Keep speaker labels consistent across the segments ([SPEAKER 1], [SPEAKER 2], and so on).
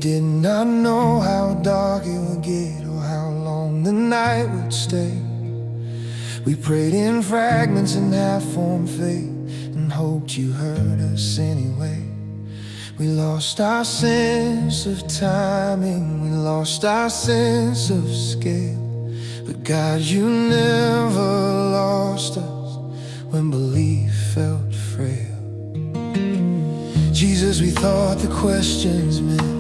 [SPEAKER 1] did not know how dark it would get or how long the night would stay. We prayed in fragments and half-formed faith and hoped you heard us anyway. We lost our sense of timing, we lost our sense of scale. But God, you never lost us when belief felt frail. Jesus, we thought the questions meant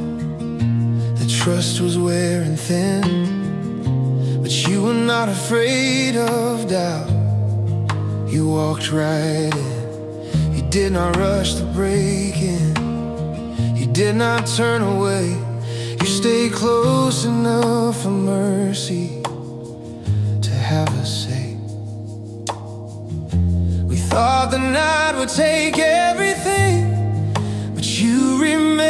[SPEAKER 1] that trust was wearing thin, but you were not afraid of doubt. You walked right in. You did not rush to break in. You did not turn away. You stayed close enough for mercy to have us say, we thought the night would take everything, but you remain.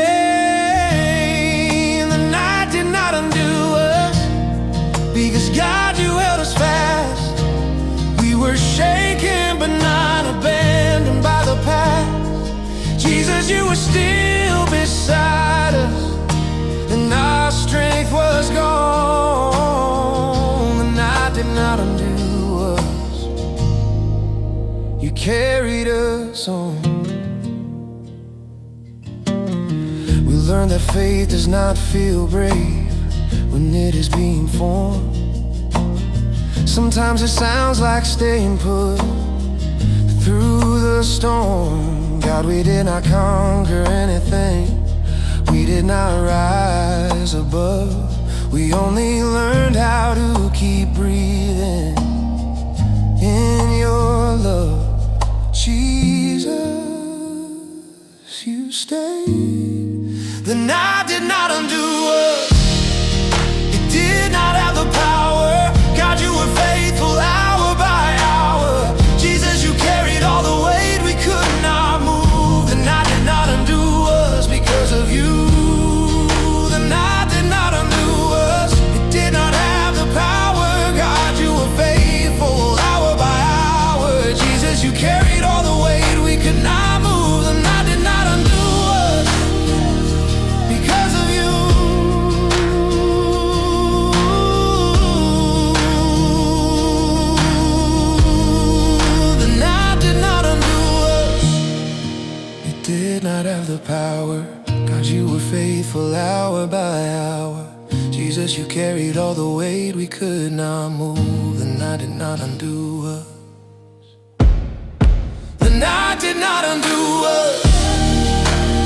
[SPEAKER 1] The night did not undo us, because God, you held us fast. We were shaken but not abandoned by the past. Jesus, you were still beside us, and our strength was gone. The night did not undo us, you carried us on. We learned that faith does not feel brave when it is being formed. Sometimes it sounds like staying put through the storm. God, we did not conquer anything, we did not rise above. We only learned how to keep breathing in your love. Jesus, you stayed. The night did not undo us, it did not have the power. God, you were faithful hour by hour. Jesus, you carried all the weight we could not move. The night did not undo us because of you. The night did not undo us, it did not have the power. God, you were faithful hour by hour. Jesus, you carried all the weight we could not move. The night did not undo us because of you. The night did not undo us, it did not have the power. God, you were faithful hour by hour. Jesus, you carried all the weight we could not move. The night did not undo us. The night did not undo us,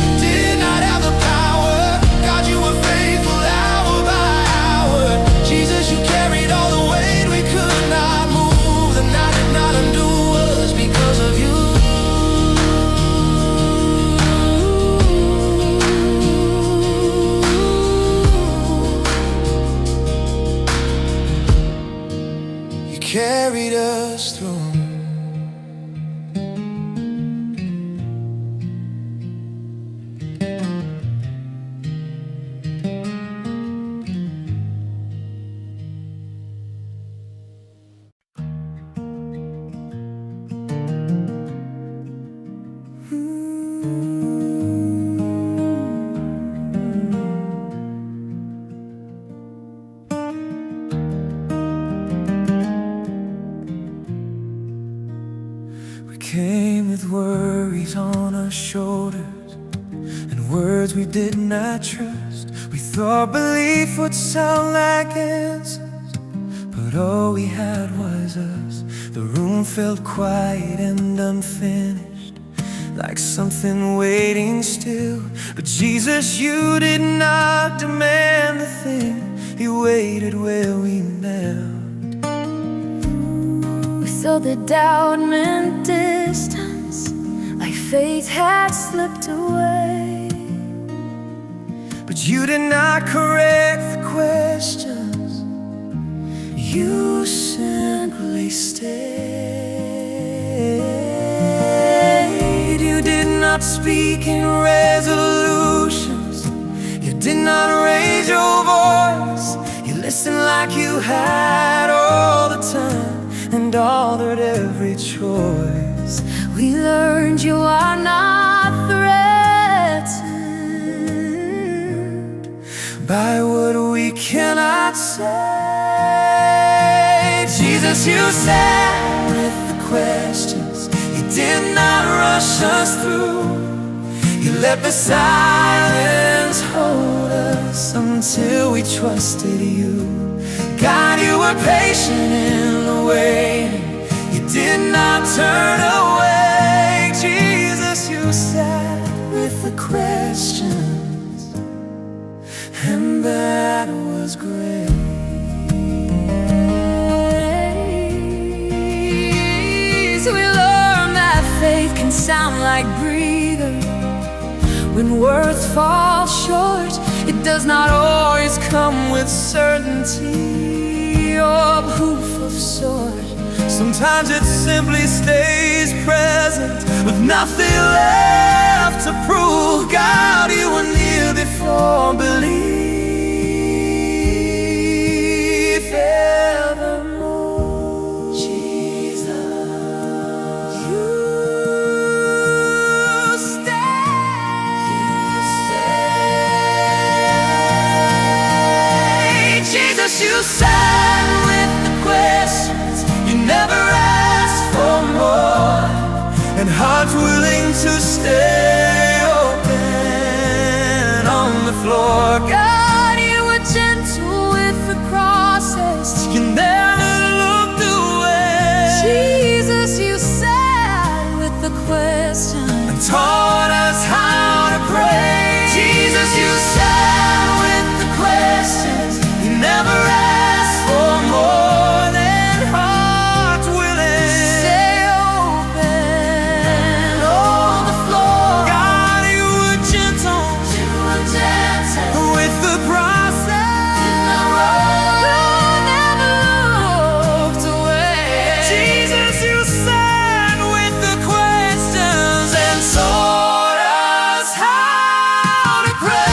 [SPEAKER 1] it did not have the power. God, you were faithful hour by hour. Jesus, you carried all the weight we could not move. The night did not undo us because of you. You carried us through. Came with worries on our shoulders and words we did not trust. We thought belief would sound like answers, but all we had was us. The room felt quiet and unfinished, like something waiting still. But Jesus, you did not demand the thing, you waited where we knelt.
[SPEAKER 2] So the doubt meant distance, like faith had slipped away.
[SPEAKER 1] But you did not correct the questions, you simply stayed. You did not speak in resolutions, you did not raise your voice. You listened like you had all the time and altered every choice.
[SPEAKER 2] We learned you are not threatened,
[SPEAKER 1] by what we cannot say. Jesus, you sat with the questions. You did not rush us through. You let the silence hold us until we trusted you. God, you were patient in the waiting. You did not turn away. Jesus, you sat with the questions, and that was great.
[SPEAKER 2] We learned that faith can sound like breathing. When words fall short, it does not always come with certainty or proof of sort.
[SPEAKER 1] Sometimes it simply stays present with nothing left to prove. God, you were near before belief evermore. Jesus, you stay. Jesus, you sat with the questions. You never asked for more, and hearts willing to stay open on the floor.
[SPEAKER 2] God, you were gentle with the process.
[SPEAKER 1] You never looked away.
[SPEAKER 2] Jesus, you sat with the question
[SPEAKER 1] And taught us how to pray. Jesus, you sat with the questions. You never asked for more than hearts willing.
[SPEAKER 2] stay open
[SPEAKER 1] On the floor. God, you were gentle with the process.
[SPEAKER 2] You never looked away.
[SPEAKER 1] Jesus, you sat with the questions and taught us how to pray.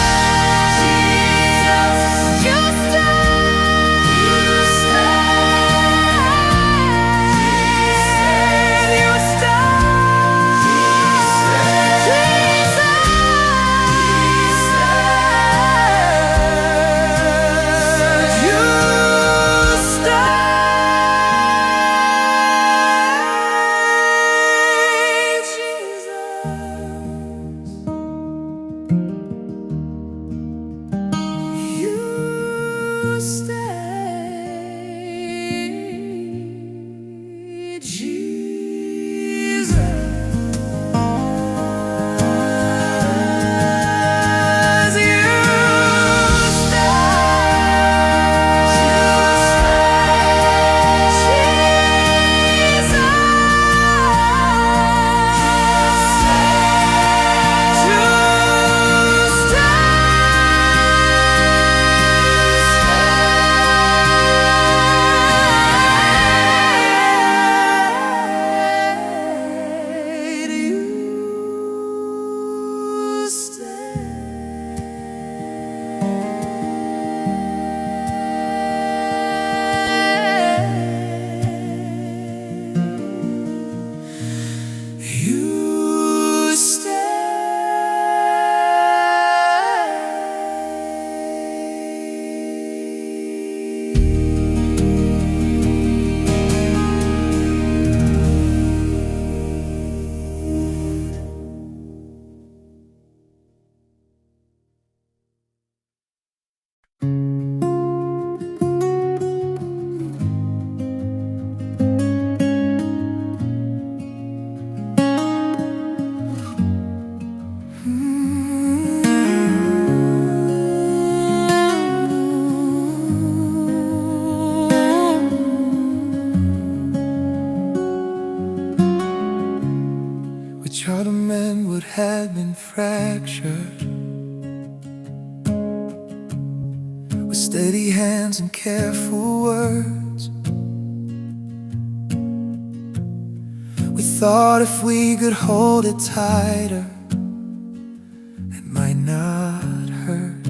[SPEAKER 2] You
[SPEAKER 1] which other men would have been fractured, with steady hands and careful words. We thought if we could hold it tighter, it might not hurt.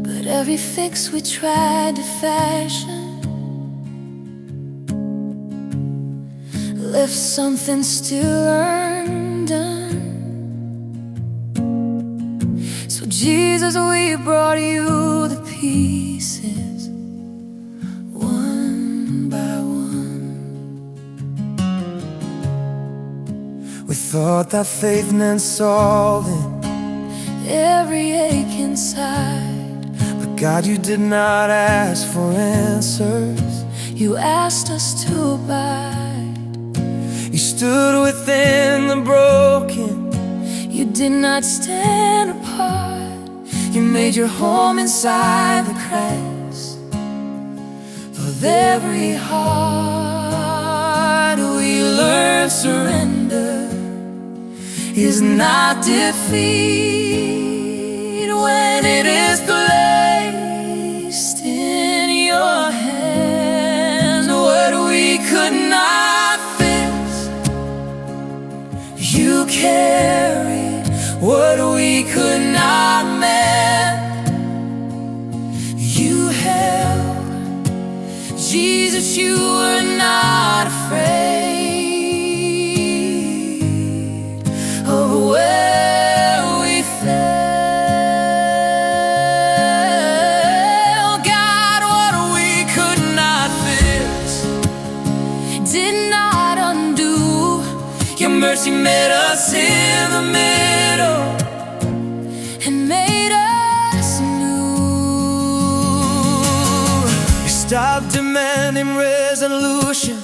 [SPEAKER 2] But every fix we tried to fashion left something still undone. So Jesus, we brought you the pieces, one by one.
[SPEAKER 1] We thought that faith meant solving
[SPEAKER 2] Every ache inside,
[SPEAKER 1] but God, you did not ask for answers.
[SPEAKER 2] you asked us to abide.
[SPEAKER 1] You stood within the broken.
[SPEAKER 2] You did not stand apart.
[SPEAKER 1] You made your home inside the cracks of every heart. We learned surrender is not defeat when it is placed in your hands. What we could not fix, you carried. What we could not mend, you held. Jesus, you were not afraid of where we fell. God, what we could not fix,
[SPEAKER 2] Did not undo.
[SPEAKER 1] your mercy met us in the middle
[SPEAKER 2] And made us new.
[SPEAKER 1] You stopped demanding resolution.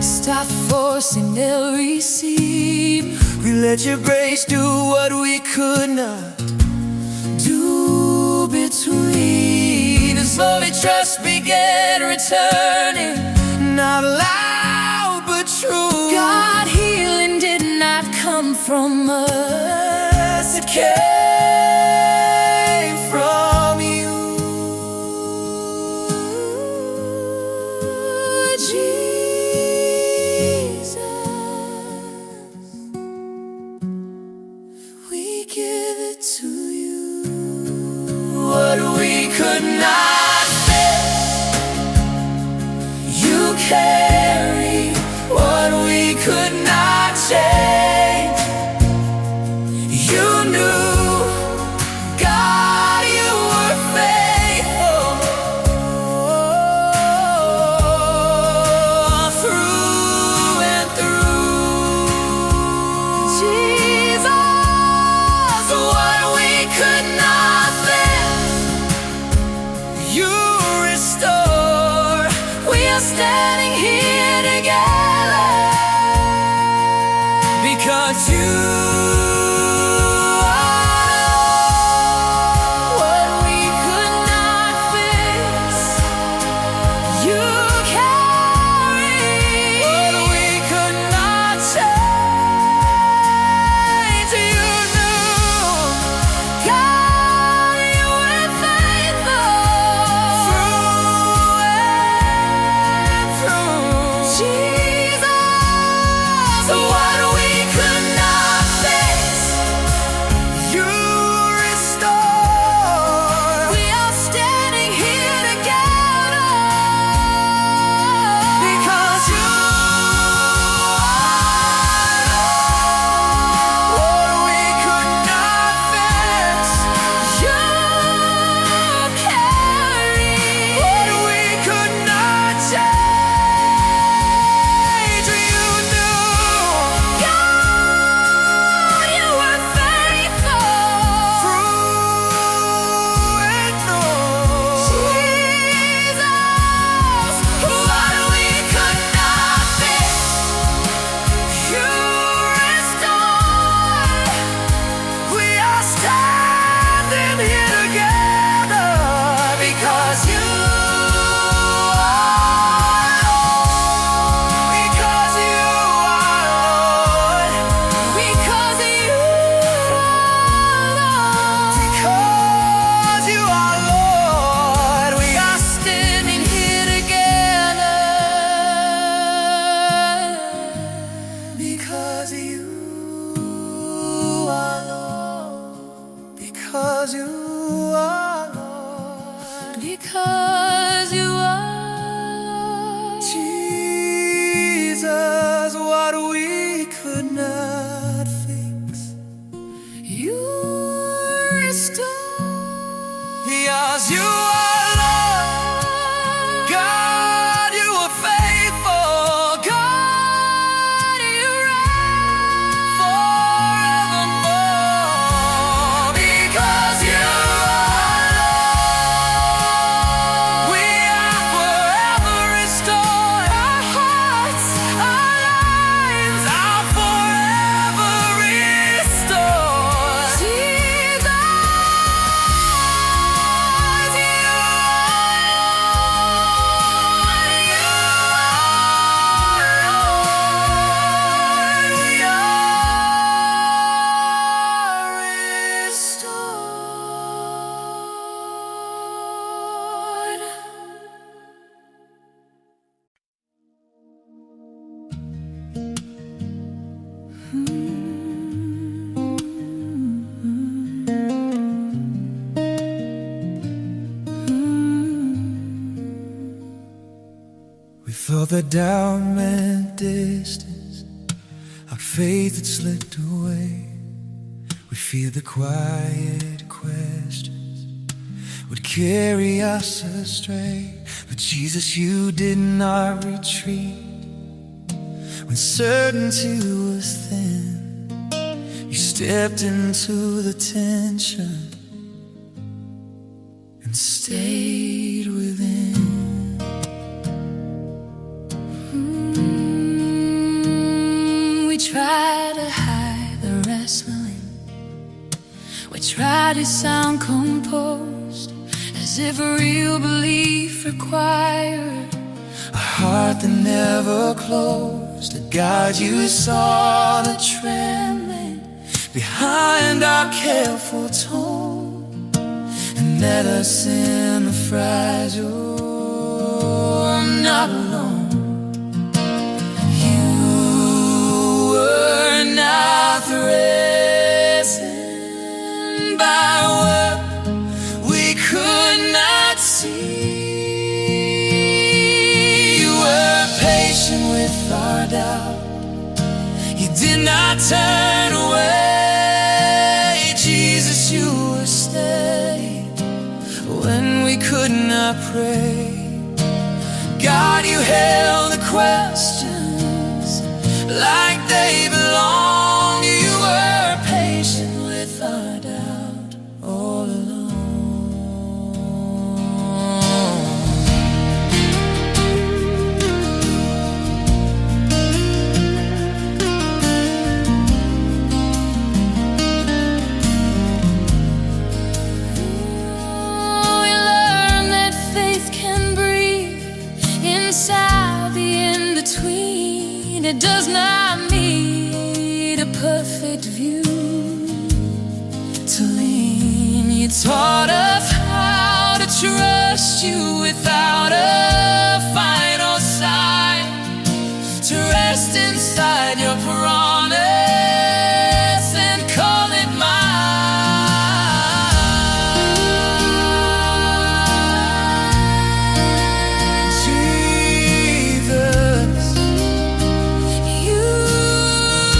[SPEAKER 2] Stop forcing, they'll receive.
[SPEAKER 1] We let your grace do what we could not do between us. Slowly trust began returning, not loud but true.
[SPEAKER 2] God, healing did not come from us.
[SPEAKER 1] It came from you.
[SPEAKER 2] Jesus, we give it to you.
[SPEAKER 1] What we could not fix, you carry. What we could not change, you knew. God, you were faithful through and through.
[SPEAKER 2] Jesus,
[SPEAKER 1] What we could not fix, you restore. We are standing here together because you are.
[SPEAKER 2] what we could not fix, you carry.
[SPEAKER 1] What we could not change, you knew.
[SPEAKER 2] God, you were faithful
[SPEAKER 1] Through and through.
[SPEAKER 2] Jesus,
[SPEAKER 1] What we could not fix, you restore.
[SPEAKER 2] we are standing here together
[SPEAKER 1] Because you are. What we could not fix,
[SPEAKER 2] you carry.
[SPEAKER 1] what we could not change, you knew.
[SPEAKER 2] God, you were faithful
[SPEAKER 1] Through and through.
[SPEAKER 2] Jesus,
[SPEAKER 1] What we could not fix, you restored. We are standing here together because you are. Because you are Lord.
[SPEAKER 2] because you are
[SPEAKER 1] Because you are Lord. We are
[SPEAKER 2] standing here together
[SPEAKER 1] because you are Lord. Because you are Lord.
[SPEAKER 2] because you are
[SPEAKER 1] Jesus, what we could not fix,
[SPEAKER 2] you restore.
[SPEAKER 1] Yours you are love, God, you are faithful, God, you reign forevermore. Because you are love, we are forever restored. Our hearts, our lives are forever restored. Jesus, we thought that doubt meant distance, our faith had slipped away. We feared the quiet questions would carry us astray. But Jesus, you did not retreat when certainty was thin. You stepped into the tension and stayed within.
[SPEAKER 2] We try to hide the wrestling. We try to sound composed, as if real belief required
[SPEAKER 1] A heart that never closed. God, you saw the trembling behind our careful tone, and met us in the fragile. I'm not alone. You were not threatened by what we could not see. You were patient with our doubt. You did not turn away. Jesus, you were steady when we could not pray. God, you held the questions like they belong. You were patient with our doubt all along.
[SPEAKER 2] We learn that faith can breathe inside the in-between. It does not need a perfect view to lean. You taught us how to trust you without a final sign, to rest inside your promise and call it mine.
[SPEAKER 1] Jesus,
[SPEAKER 2] You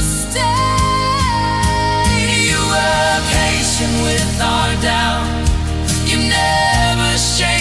[SPEAKER 2] stay.
[SPEAKER 1] you were patient with our doubt. You never shared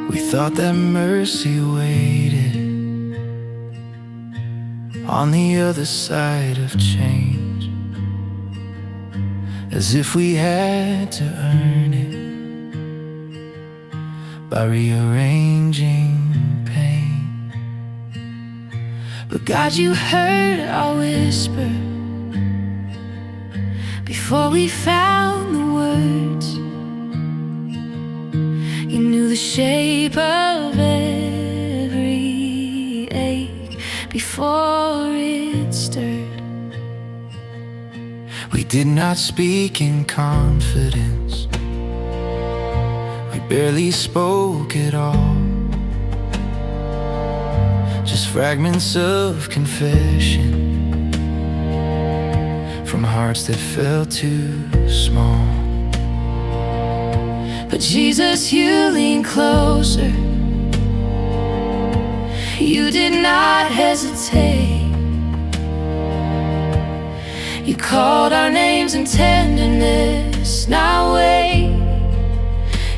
[SPEAKER 1] We thought that mercy waited on the other side of change, as if we had to earn it by rearranging pain. But God, you heard our whisper before we found the words. You knew the shape of every ache before it stirred. We did not speak in confidence, we barely spoke at all, just fragments of confession from hearts that felt too small. But Jesus, you leaned closer, you did not hesitate. You called our names in tenderness, now wait.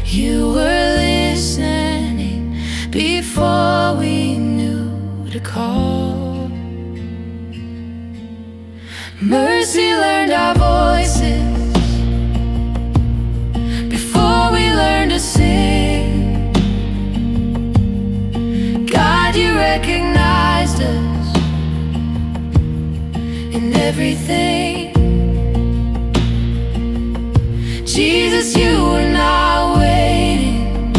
[SPEAKER 1] You were listening before we knew to call. Mercy learned our voices before we learned to sing. God, you recognized us in everything. Jesus, you were not waiting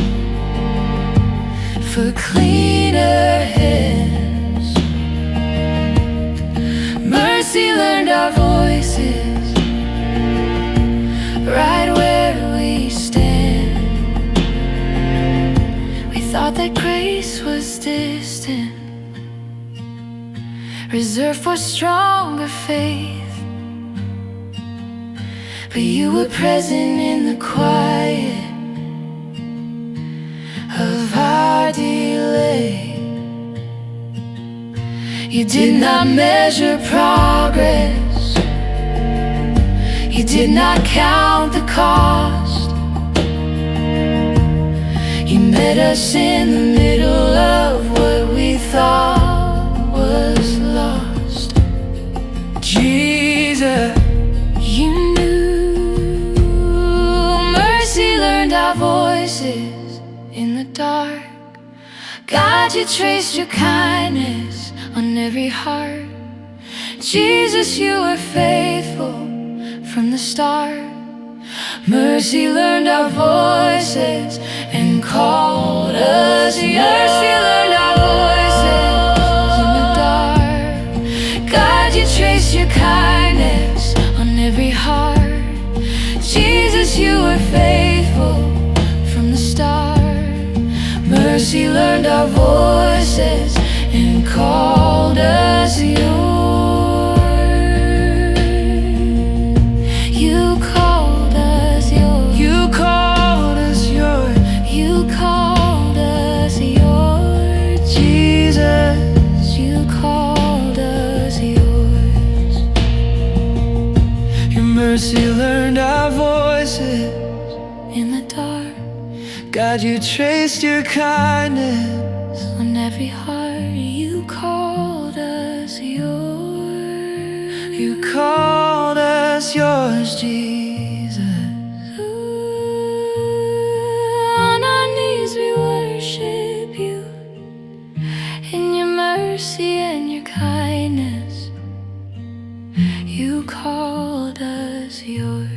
[SPEAKER 1] for cleaner hands. Mercy learned our voices right where we stand. We thought that grace was distant, reserved for stronger faith. But you were present in the quiet of our delay. You did not measure progress, you did not count the cost. You met us in the middle of what we thought was lost. Jesus, you knew. Mercy learned our voices in the dark. God, you traced your kindness on every heart. Jesus, you were faithful from the start. Mercy learned our voices and called us yours. Mercy learned our voices in the dark. God, you traced your kindness on every heart. Jesus, you were faithful from the start. Mercy learned our voices and called us yours. You called us yours. You called us yours. You called us yours. Jesus, you called us yours. Your mercy learned our voices in the dark. God, you traced your kindness on every heart. You called us yours. You called us yours, Jesus. On our knees we worship you in your mercy and your kindness. You called us yours.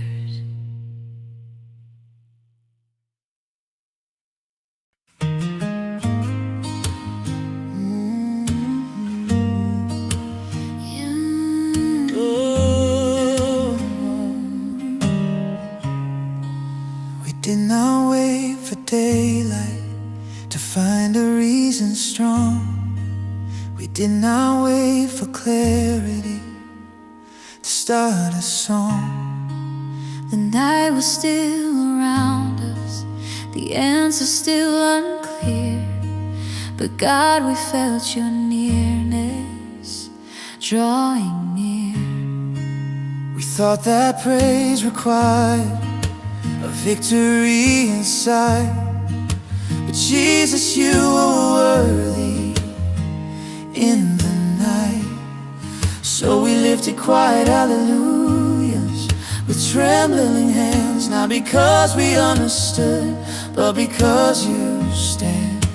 [SPEAKER 3] Did not wait for daylight to find a reason strong. We did not wait for clarity to start a song.
[SPEAKER 2] The night was still around us, the answer still unclear. But God, we felt your nearness drawing near.
[SPEAKER 3] We thought that praise required a victory inside, but Jesus, you are worthy in the night. So we lifted quiet hallelujahs with trembling hands, not because we understood, but because you stand.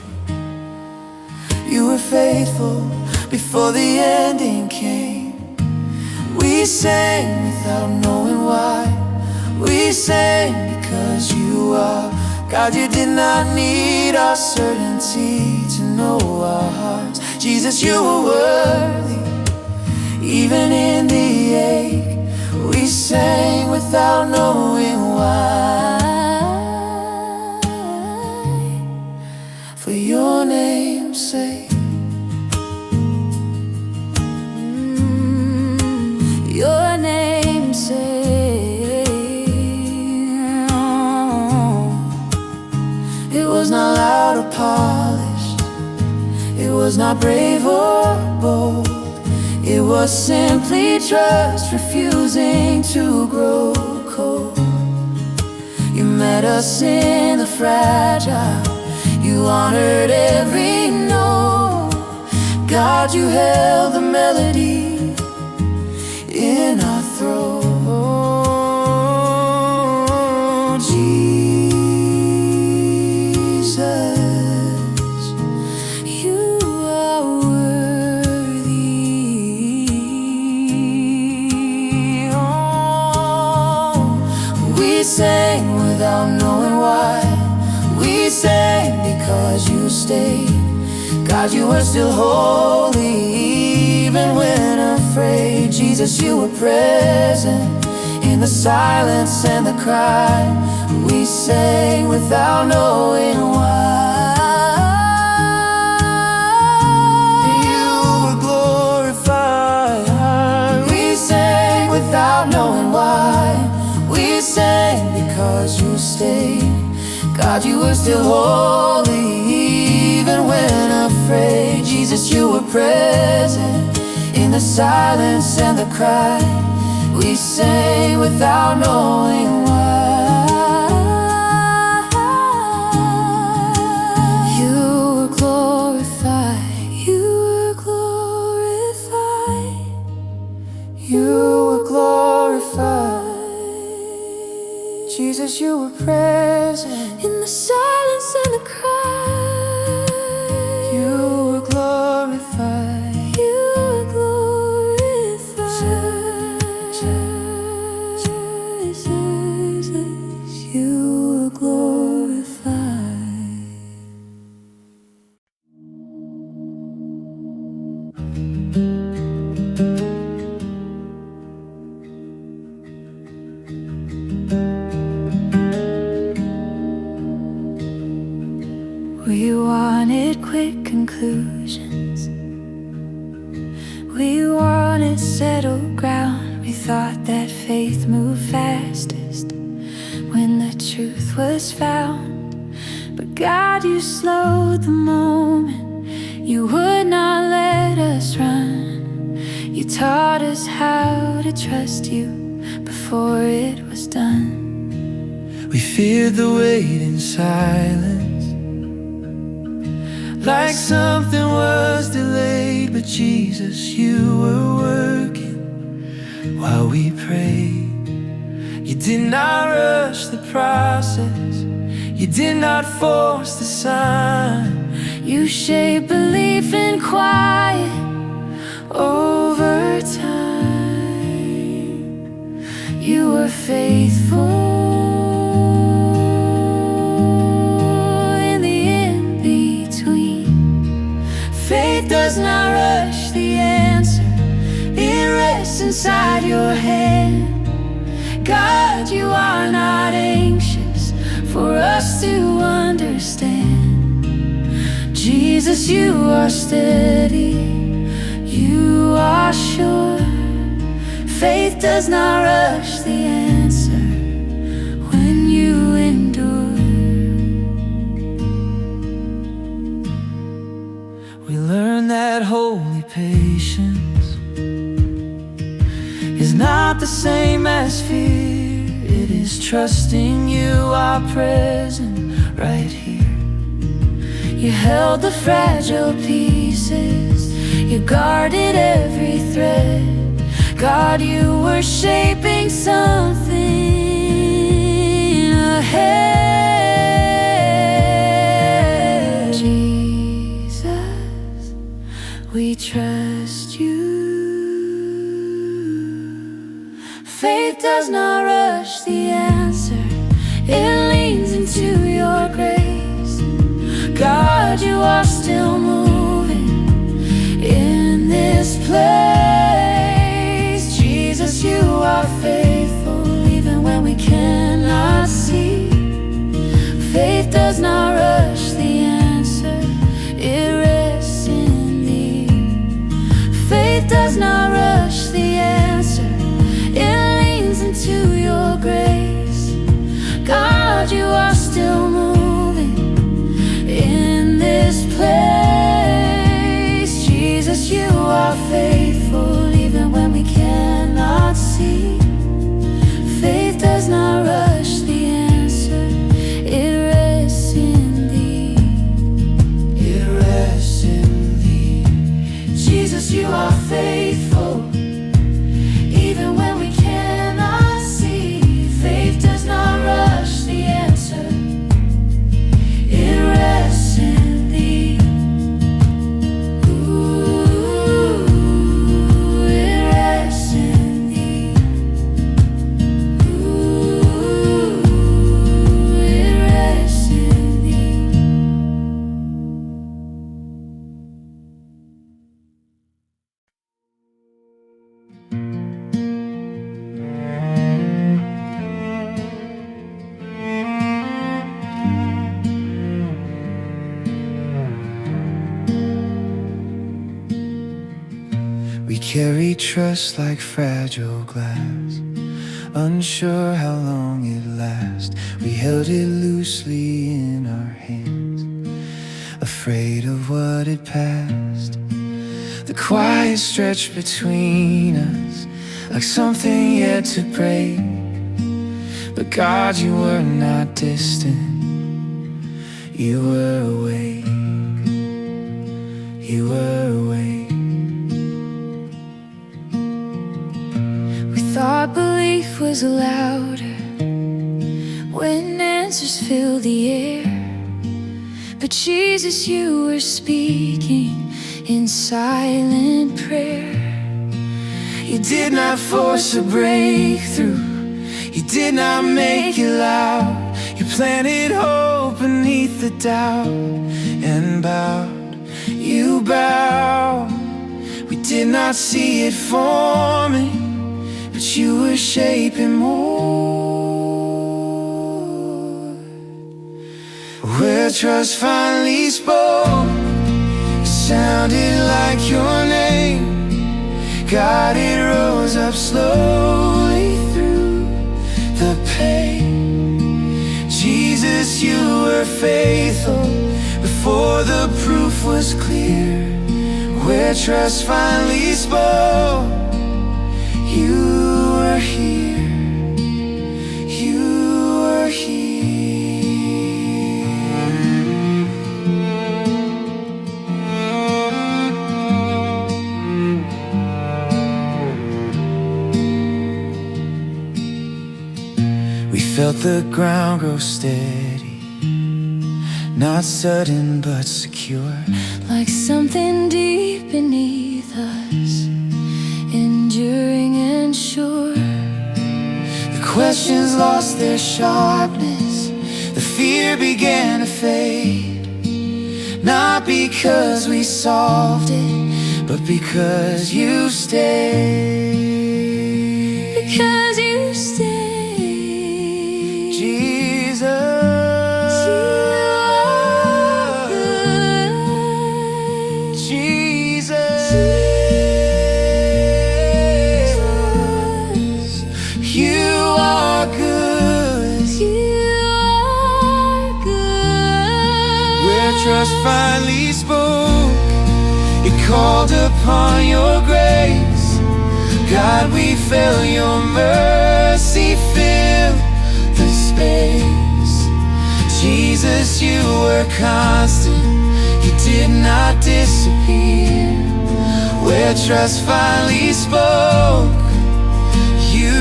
[SPEAKER 3] You were faithful before the ending came. We sang without knowing why. We sang because you are God. You did not need our certainty to know our hearts. Jesus, you were worthy, even in the ache. We sang without knowing why. For your name's sake,
[SPEAKER 2] your name's sake.
[SPEAKER 3] It was not loud or polished, it was not brave or bold. It was simply trust refusing to grow cold. You met us in the fragile, you honored every note. God, you held the melody in our throat. Jesus,
[SPEAKER 2] You are worthy. Oh,
[SPEAKER 3] we sang without knowing why. We sang because you stayed. God, you were still holy, even when afraid. Jesus, you were present in the silence and the cry. We sang without knowing why. You were glorified. We sang without knowing why. We sang because you stayed. God, you were still holy, even when afraid. Jesus, you were present in the silence and the cry. We sang without knowing why.
[SPEAKER 2] You were glorified. You were glorified.
[SPEAKER 3] You were glorified. Jesus, you were present
[SPEAKER 2] In the silence and the cry.
[SPEAKER 3] You were glorified.
[SPEAKER 2] You were glorified. Jesus, you were glorified. We wanted quick conclusions. We wanted settled ground. We thought that faith moved fastest when the truth was found. But God, you slowed the moment. You would not let us run. You taught us how to trust you before it was done.
[SPEAKER 3] We feared the wait in silence, like something was delayed. But Jesus, you were working while we prayed. You did not rush the process, you did not force the sign.
[SPEAKER 2] You shaped belief in quiet over time. You were faithful in the in-between. Faith does not rush the answer, it rests inside your head. God, you are not anxious for us to understand. Jesus, you are steady, you are sure. Faith does not rush the answer when you endure.
[SPEAKER 3] We learned that holy patience is not the same as fear. It is trusting you are present right here.
[SPEAKER 2] You held the fragile pieces, you guarded every thread. God, you were shaping something ahead. Jesus, we trust you. Faith does not rush the answer, it leans into your grace. God, you are still moving in this place. Jesus, you are faithful even when we cannot see. Faith does not rush the answer, it rests in thee. Faith does not rush the answer, it leans into your grace. God, you are still moving in this place. Jesus, you are faithful even when we cannot see. Faith does not rush the answer, it rests in thee. It rests in thee. Jesus, you are faithful even when we cannot see. Faith does not rush the answer, it rests in thee. Ooh, it rests in thee. Ooh, it rests in thee.
[SPEAKER 3] We carry trust like fragile glass, unsure how long it lasts. We held it loosely in our hands, afraid of what had passed. The quiet stretch between us, like something yet to break. But God, you were not distant, you were awake. You were awake.
[SPEAKER 2] Thought belief was louder when answers filled the air. But Jesus, you were speaking in silent prayer.
[SPEAKER 3] You did not force a breakthrough, you did not make it loud. You planted hope beneath the doubt and bowed. You bowed. We did not see it forming, but you were shaping more. Where trust finally spoke, it sounded like your name. God, it rose up slowly through the pain. Jesus, you were faithful before the proof was clear. Where trust finally spoke, you were here, you were here. We felt the ground grow steady, not sudden but secure,
[SPEAKER 2] Like something deep beneath us, enduring and sure.
[SPEAKER 3] the questions lost their sharpness, the fear began to fade. Not because we solved it, but because you stayed.
[SPEAKER 2] Because you stayed.
[SPEAKER 3] Jesus,
[SPEAKER 2] You are good.
[SPEAKER 3] Jesus,
[SPEAKER 2] Jesus.
[SPEAKER 3] you are good.
[SPEAKER 2] You are good.
[SPEAKER 3] Where trust finally spoke, it called upon your grace. God, we felt your mercy fill the space. Jesus, you were constant did not disappear. Where trust finally spoke, you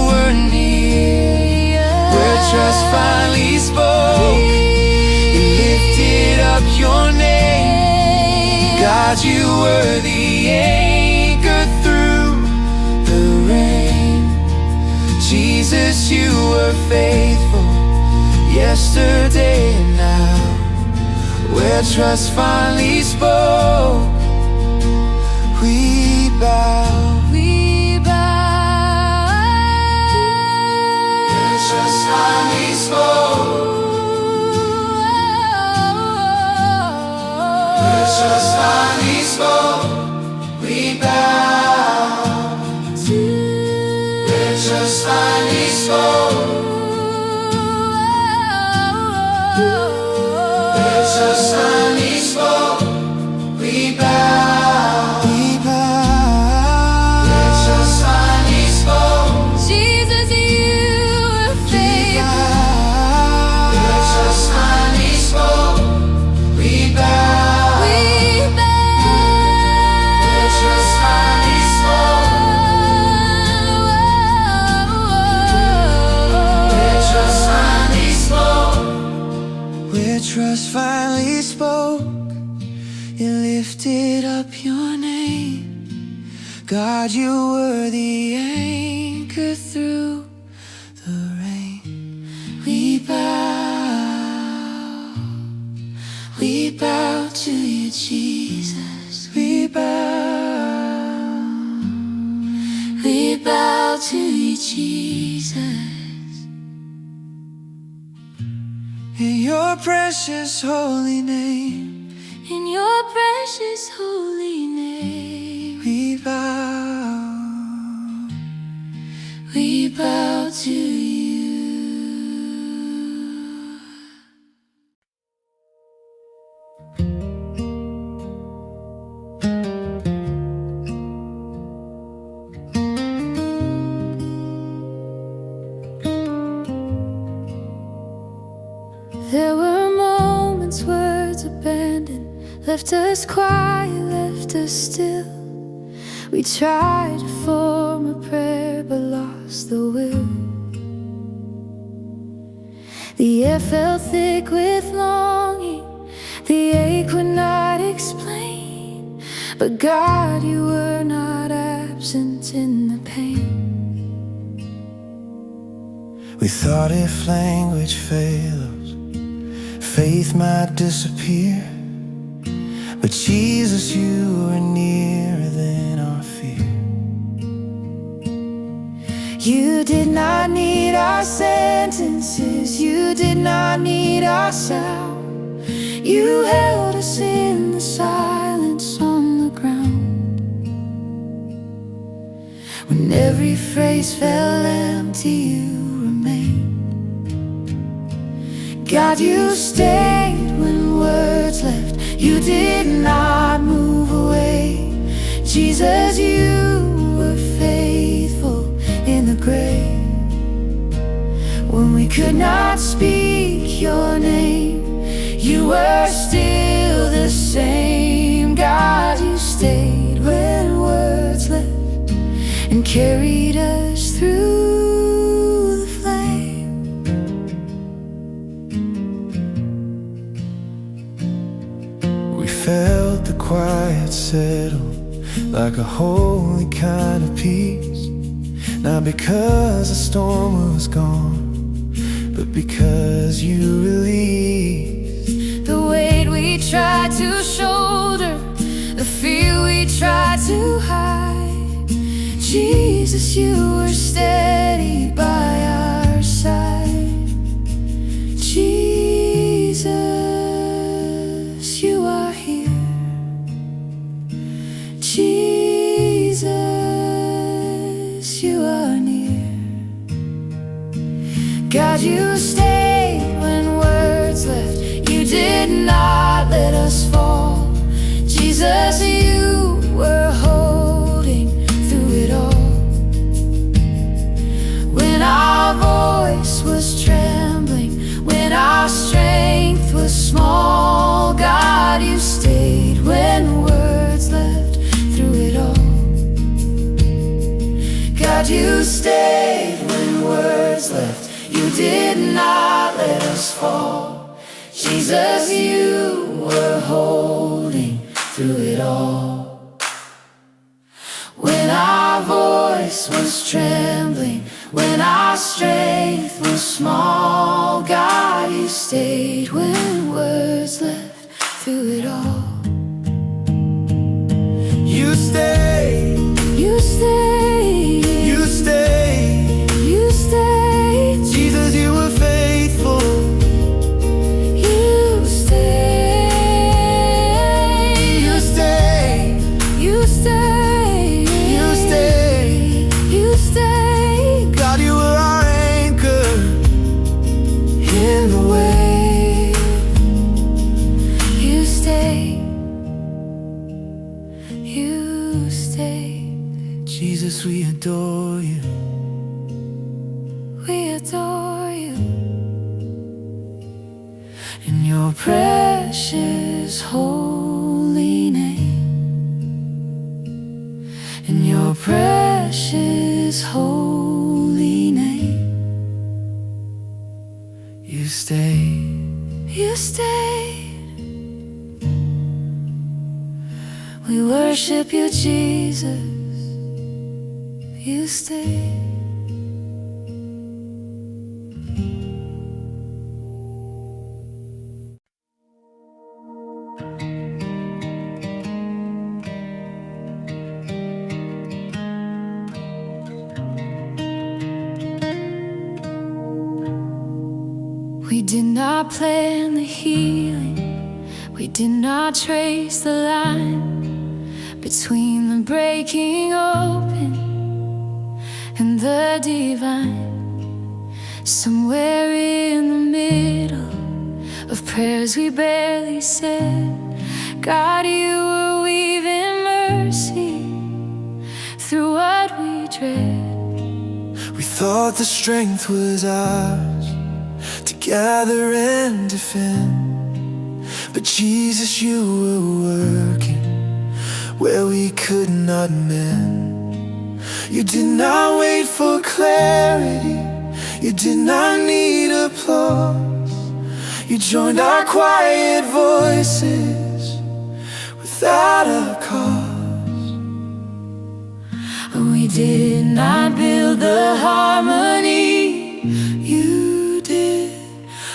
[SPEAKER 3] were near. Where trust finally spoke, you lifted up your name. God, you were the anchor through the rain. Jesus, you were faithful yesterday and now. Where trust finally spoke, we bow.
[SPEAKER 2] We bow.
[SPEAKER 3] Where trust finally spoke, where trust finally spoke, we bow. Where trust finally spoke, where trust finally spoke, we bow. We bow. Where trust finally spoke,
[SPEAKER 2] Jesus, you were faithful.
[SPEAKER 3] where trust finally spoke, we bow.
[SPEAKER 2] We bow.
[SPEAKER 3] Where trust finally spoke, where trust finally spoke, where trust finally spoke, you lifted up your name. God, you were the anchor through the rain. We bow to you, Jesus. We bow to you, Jesus. In your precious holy name,
[SPEAKER 2] In your precious holy name,
[SPEAKER 3] we bow.
[SPEAKER 2] we bow to you. There were moments, words abandoned, left us quiet, left us still. We tried to form a prayer but lost the will. The air felt thick with longing, the ache would not explain. But God, you were not absent in the pain.
[SPEAKER 3] We thought if language fails, faith might disappear. But Jesus, you were nearer than our fear.
[SPEAKER 2] You did not need our sentences, you did not need our sound. You held us in the silence on the ground. When every phrase fell empty, you remained. God, you stayed when words left. You did not move away. Jesus, you were faithful in the grave. When we could not speak your name, you were still the same. God, you stayed when words left and carried us through the flame.
[SPEAKER 3] We felt the quiet settle like a holy kind of peace. Not because the storm was gone, but because you released
[SPEAKER 2] the weight we tried to shoulder, the fear we tried to hide. Jesus, you were steady by our side. Jesus, you are here. Jesus, you are near. God, you stayed when words left. You did not let us fall. Jesus, you were holding through it all. When our voice was trembling, when our strength was small, God, you stayed. when the words left through it all. God, you stayed when words left. You did not let us fall. Jesus, you were holding through it all. When our voice was trembling, when our strength was small, God, you stayed when words left through it all.
[SPEAKER 1] You stayed,
[SPEAKER 2] You stayed,
[SPEAKER 1] you stayed.
[SPEAKER 2] you stayed,
[SPEAKER 1] Jesus, you were faithful.
[SPEAKER 2] you stayed,
[SPEAKER 1] You stayed,
[SPEAKER 2] you stayed,
[SPEAKER 1] you stayed.
[SPEAKER 2] you stayed.
[SPEAKER 1] God, you were our anchor in the wave.
[SPEAKER 2] You stayed, you stayed.
[SPEAKER 1] Jesus, we adore you.
[SPEAKER 2] We adore you.
[SPEAKER 1] In your
[SPEAKER 2] Precious holy name. In your precious holy name.
[SPEAKER 1] you stayed.
[SPEAKER 2] You stayed. We worship you, Jesus. You stayed. We did not plan the healing. We did not trace the line between the breaking open and the divine. Somewhere in the middle of prayers we barely said, God, you were weaving mercy through what we dread.
[SPEAKER 1] We thought the strength was ours to gather and defend, but Jesus, you were working where we could not mend. You did not wait for clarity, you did not need applause. You joined our quiet voices without a cause.
[SPEAKER 2] We did not build the harmony, you did.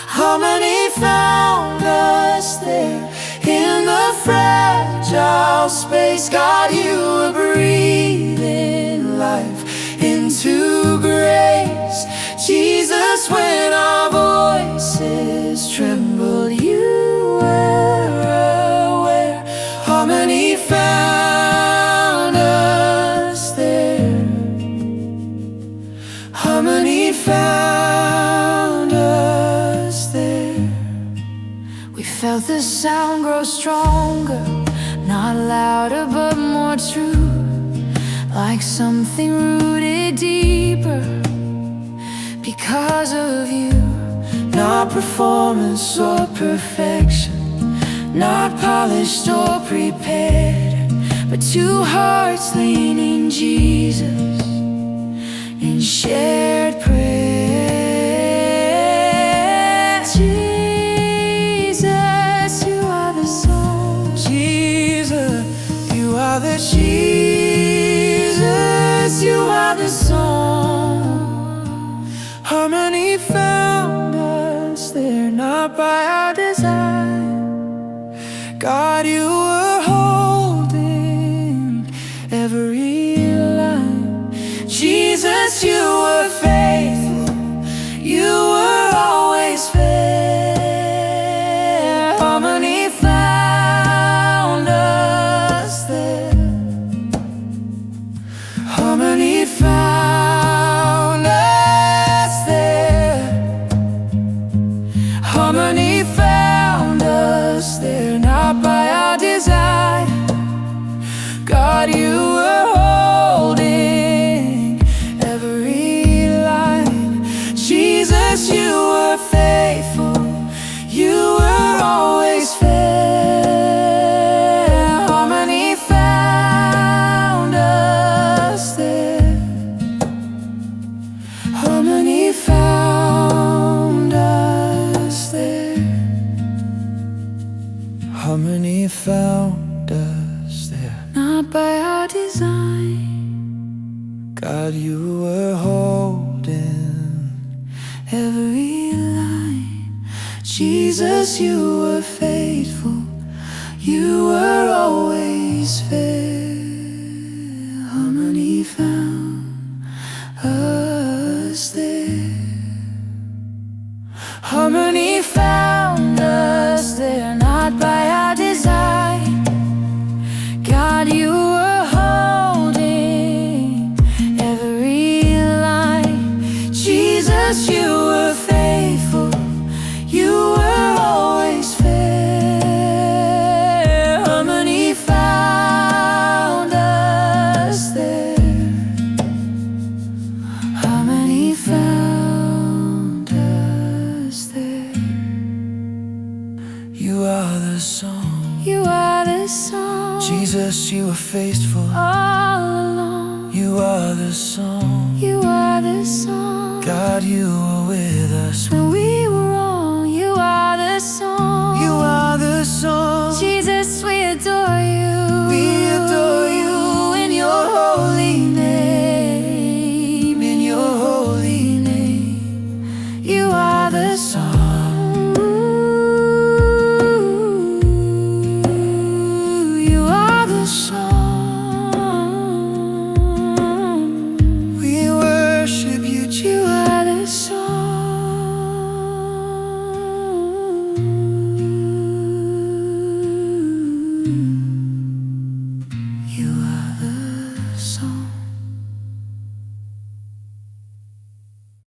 [SPEAKER 2] Harmony found us there in the fragile space. God, you were breathing life into grace. Jesus, when our voices trembled, you were aware. Harmony found us there. Harmony found us there. We felt the sound grow stronger, not louder but more true, like something rooted deeper because of you. Not performance or perfection, not polished or prepared, but two hearts leaning Jesus in shared prayer. Jesus, you are the song.
[SPEAKER 1] Jesus, you are the
[SPEAKER 2] Jesus, you are the song.
[SPEAKER 1] harmony found us there, not by our design. God, you were holding every line. Jesus, you were faithful, you were always fair. Harmony found us there. Harmony found us there. Harmony found us there, not by our desire.
[SPEAKER 3] Harmony found us there.
[SPEAKER 2] not by our design.
[SPEAKER 3] God, you were holding
[SPEAKER 2] Every line, Jesus, you were faithful. You were always fair. Harmony found us there. Harmony found us there, not by our design. God, you were holding every line. Jesus, you were faithful. You were always fair. Harmony found us there. Harmony found us there.
[SPEAKER 3] You are the song.
[SPEAKER 2] You are the song.
[SPEAKER 3] Jesus, you were faithful.
[SPEAKER 2] All along.
[SPEAKER 3] You are the song.
[SPEAKER 2] You are the song.
[SPEAKER 3] God, you were with us
[SPEAKER 2] When we